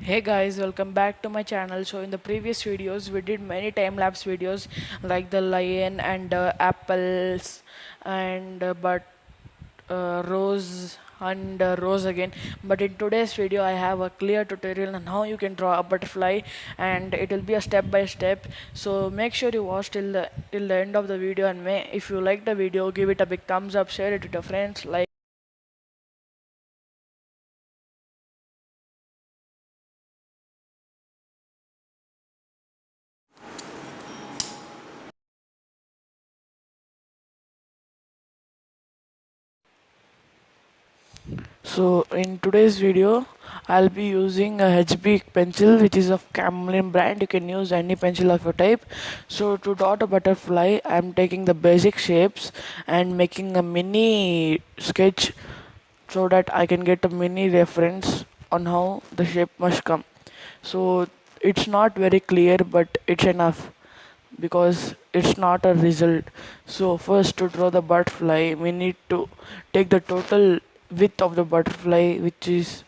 Hey guys, welcome back to my channel. So in the previous videos we did many time lapse videos like the lion and apples and but rose and rose again. But in today's video I have a clear tutorial on how you can draw a butterfly, and it will be a step by step. So make sure you watch till the end of the video, and if you like the video, give it a big thumbs up, share it with your friends, like. So in today's video, I'll be using a HB pencil, which is of Camlin brand. You can use any pencil of your type. So to dot a butterfly, I'm taking the basic shapes and making a mini sketch so that I can get a mini reference on how the shape must come. So it's not very clear, but it's enough because it's not a result. So first, to draw the butterfly, we need to take the total width of the butterfly, which is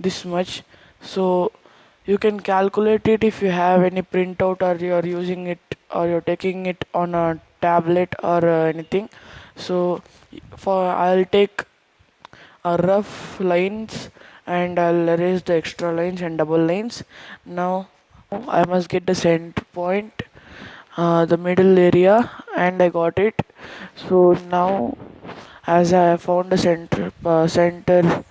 this much. So you can calculate it if you have any printout, or you're using it, or you're taking it on a tablet or anything. So for I'll take a rough lines, and I'll erase the extra lines and double lines. Now I must get the center point, the middle area, and I got it. So now, as I have found the center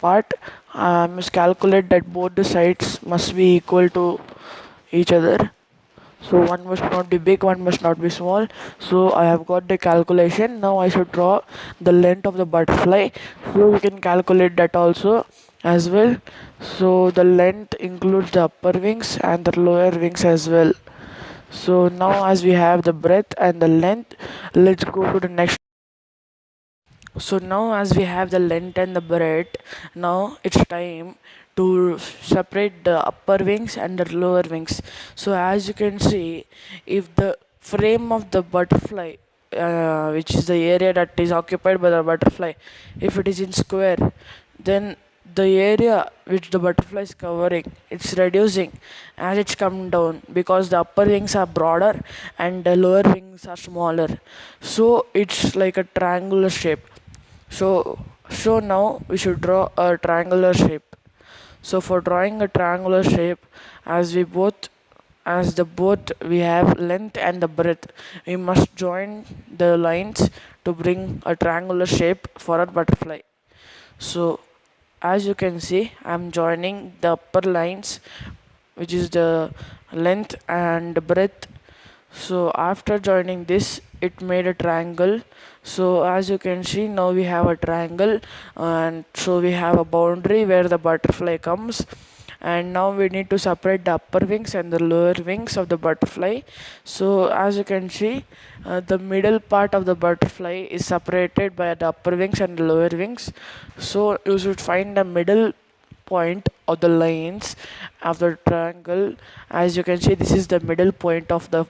part, I must calculate that both the sides must be equal to each other. So one must not be big, one must not be small. So I have got the calculation. Now I should draw the length of the butterfly. So you can calculate that also as well. So the length includes the upper wings and the lower wings as well. So now, as we have the breadth and the length, let's go to the next. So now, as we have the length and the breadth, now it's time to separate the upper wings and the lower wings. So as you can see, if the frame of the butterfly, which is the area that is occupied by the butterfly, if it is in square, then the area which the butterfly is covering, it's reducing as it's come down, because the upper wings are broader and the lower wings are smaller. So it's like a triangular shape. So now we should draw a triangular shape. So for drawing a triangular shape, as we both as the both we have length and the breadth, we must join the lines to bring a triangular shape for a butterfly. So as you can see, I'm joining the upper lines, which is the length and breadth. So after joining this, it made a triangle. So as you can see, now we have a triangle, and so we have a boundary where the butterfly comes. And now we need to separate the upper wings and the lower wings of the butterfly. So as you can see, the middle part of the butterfly is separated by the upper wings and the lower wings. So you should find the middle point of the lines of the triangle. As you can see, this is the middle point of the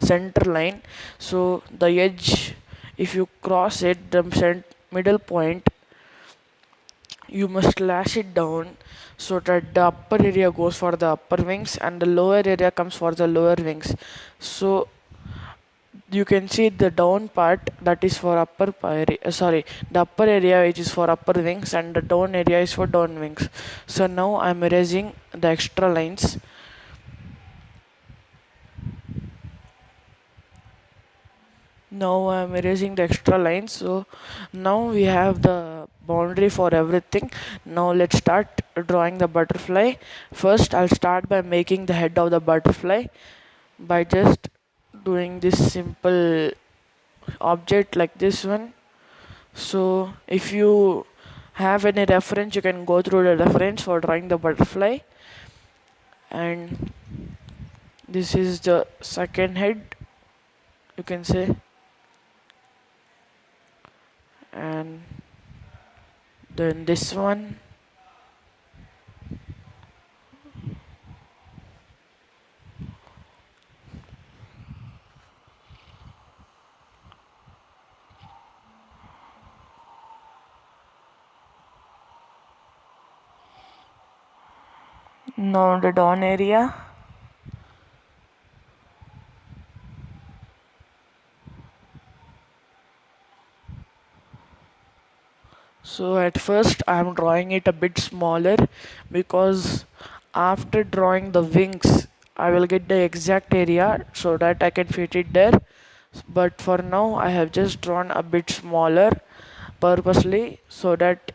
center line. So the edge, if you cross it, the middle point, you must lash it down so that the upper area goes for the upper wings and the lower area comes for the lower wings. So you can see the down part, that is for the upper area which is for upper wings, and the down area is for down wings. So now I'm erasing the extra lines. Now I'm erasing the extra lines. So now we have the boundary for everything. Now let's start drawing the butterfly. First, I'll start by making the head of the butterfly by just doing this simple object like this one. So if you have any reference, you can go through the reference for drawing the butterfly. And this is the second head, you can say. And then this one. Now the down area. So at first I'm drawing it a bit smaller because after drawing the wings I will get the exact area so that I can fit it there. But for now I have just drawn a bit smaller purposely so that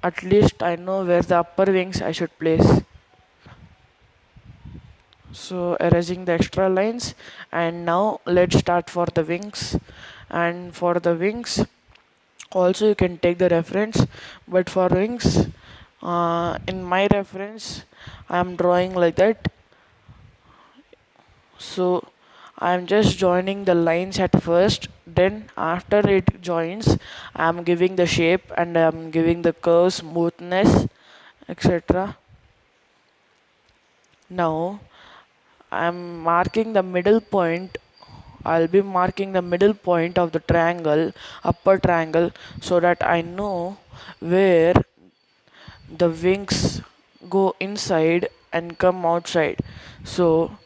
at least I know where the upper wings I should place. So erasing the extra lines, and now let's start for the wings. And for the wings also you can take the reference, but for wings in my reference I am drawing like that. So I am just joining the lines at first, then after it joins I am giving the shape and I am giving the curve smoothness, etc. Now I'm marking the middle point. I'll be marking the middle point of the triangle, upper triangle, so that I know where the wings go inside and come outside. So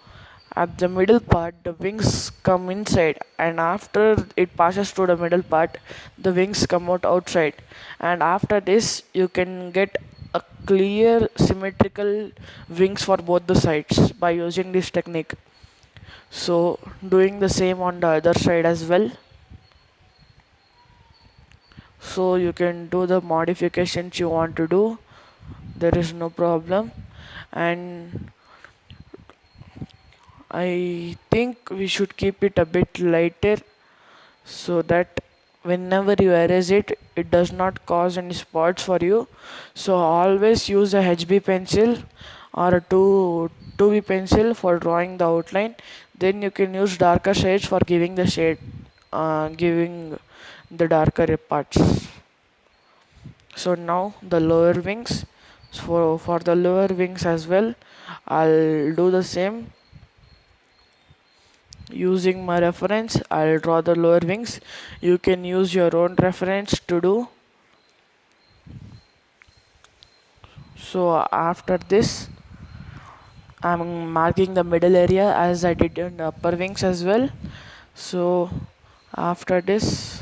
at the middle part, the wings come inside, and after it passes through the middle part, the wings come out outside. And after this, you can get a clear symmetrical wings for both the sides by using this technique. So doing the same on the other side as well. So you can do the modifications you want to do. There is no problem. And I think we should keep it a bit lighter so that whenever you erase it, it does not cause any spots for you. So always use a HB pencil or a 2B pencil for drawing the outline. Then you can use darker shades for giving the shade, giving the darker parts. So now the lower wings. So for the lower wings as well, I'll do the same. Using my reference, I'll draw the lower wings. You can use your own reference to do. So after this, I'm marking the middle area as I did in the upper wings as well. So after this,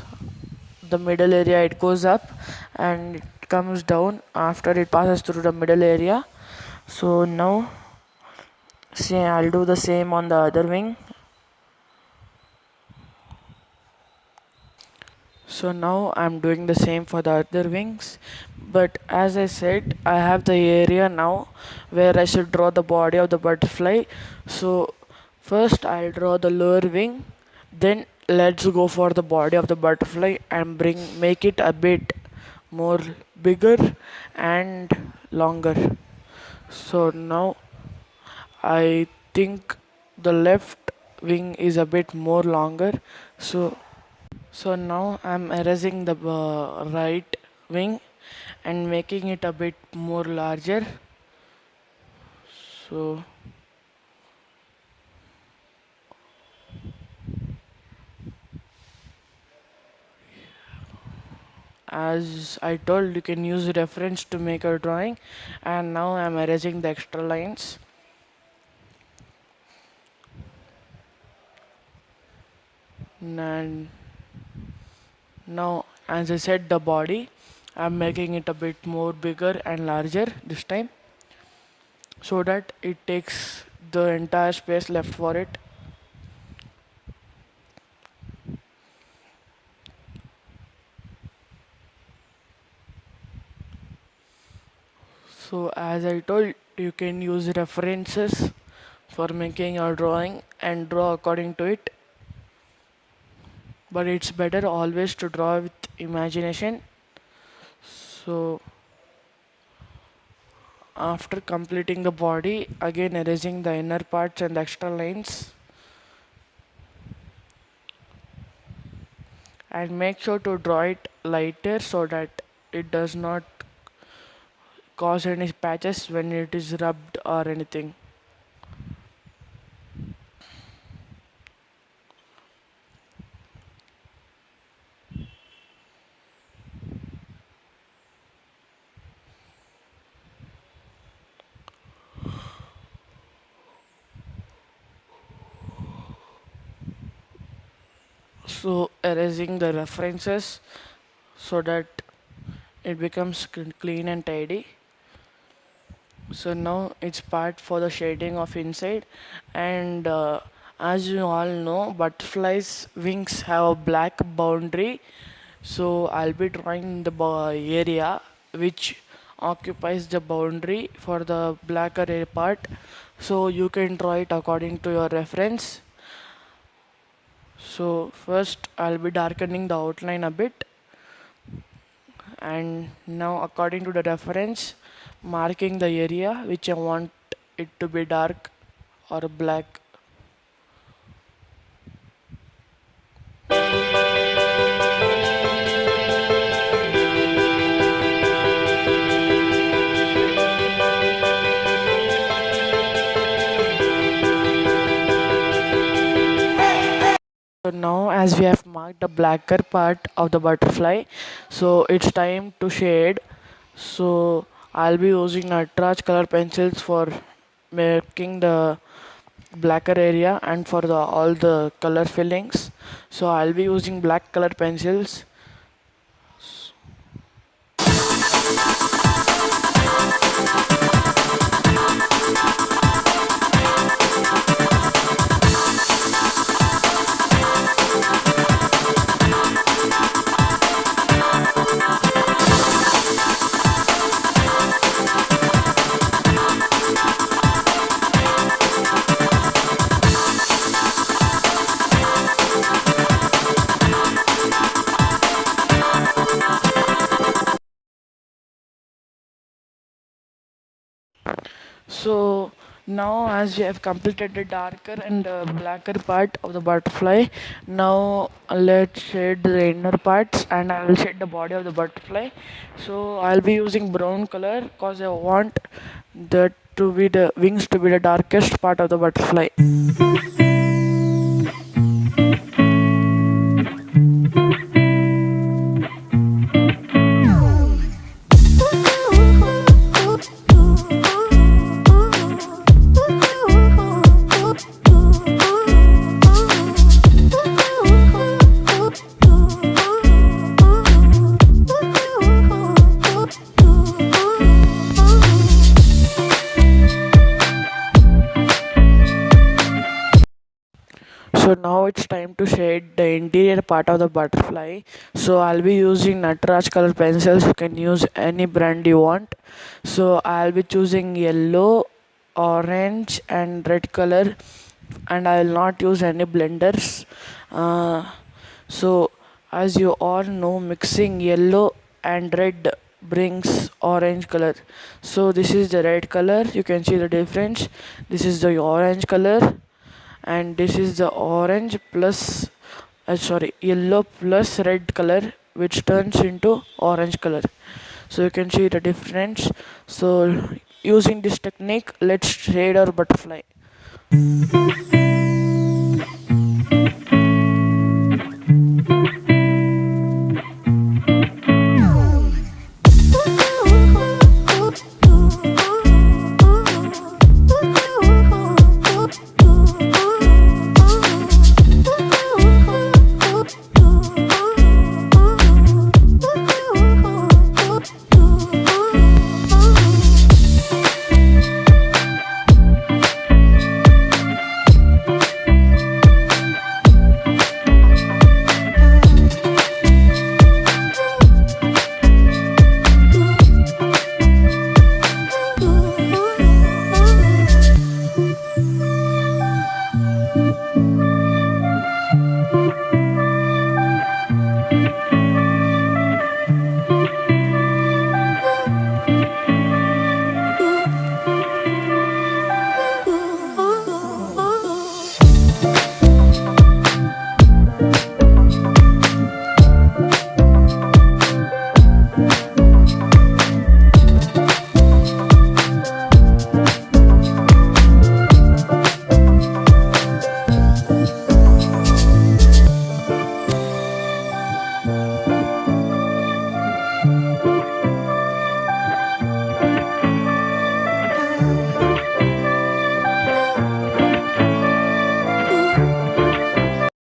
the middle area it goes up and it comes down after it passes through the middle area. So now, see, I'll do the same on the other wing. So now I'm doing the same for the other wings, but as I said, I have the area now where I should draw the body of the butterfly. So first I'll draw the lower wing, then let's go for the body of the butterfly and make it a bit more bigger and longer. So now I think the left wing is a bit more longer. So now I'm erasing the right wing and making it a bit more larger. So as I told, you can use reference to make a drawing, and now I'm erasing the extra lines. And now, as I said, the body, I'm making it a bit more bigger and larger this time so that it takes the entire space left for it. So as I told, you can use references for making your drawing and draw according to it. But it's better always to draw with imagination. So after completing the body, again erasing the inner parts and the extra lines. And make sure to draw it lighter so that it does not cause any patches when it is rubbed or anything. So erasing the references so that it becomes clean and tidy. So now it's part for the shading of inside. And as you all know, butterflies wings have a black boundary. So I'll be drawing the area which occupies the boundary for the black array part. So you can draw it according to your reference. So first I'll be darkening the outline a bit, and now according to the reference, marking the area which I want it to be dark or black. So now as we have marked the blacker part of the butterfly, so it's time to shade. So I'll be using Natraj color pencils for making the blacker area and for the all the color fillings. So I'll be using black color pencils. So now as we have completed the darker and blacker part of the butterfly, now let's shade the inner parts and I will shade the body of the butterfly. So I'll be using brown color because I want that to be the wings to be the darkest part of the butterfly. So now it's time to shade the interior part of the butterfly. So I'll be using Natraj color pencils. You can use any brand you want. So I'll be choosing yellow, orange and red color, and I will not use any blenders. So as you all know, mixing yellow and red brings orange color. So this is the red color, you can see the difference. This is the orange color, and this is the orange plus yellow plus red color, which turns into orange color. So you can see the difference. So using this technique, let's shade our butterfly.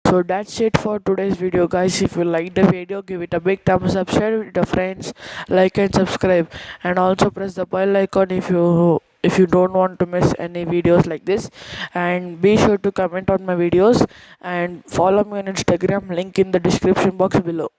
So that's it for today's video, guys. If you like the video, give it a big thumbs up, share it with your friends, like and subscribe, and also press the bell icon if you don't want to miss any videos like this. And be sure to comment on my videos and follow me on Instagram, link in the description box below.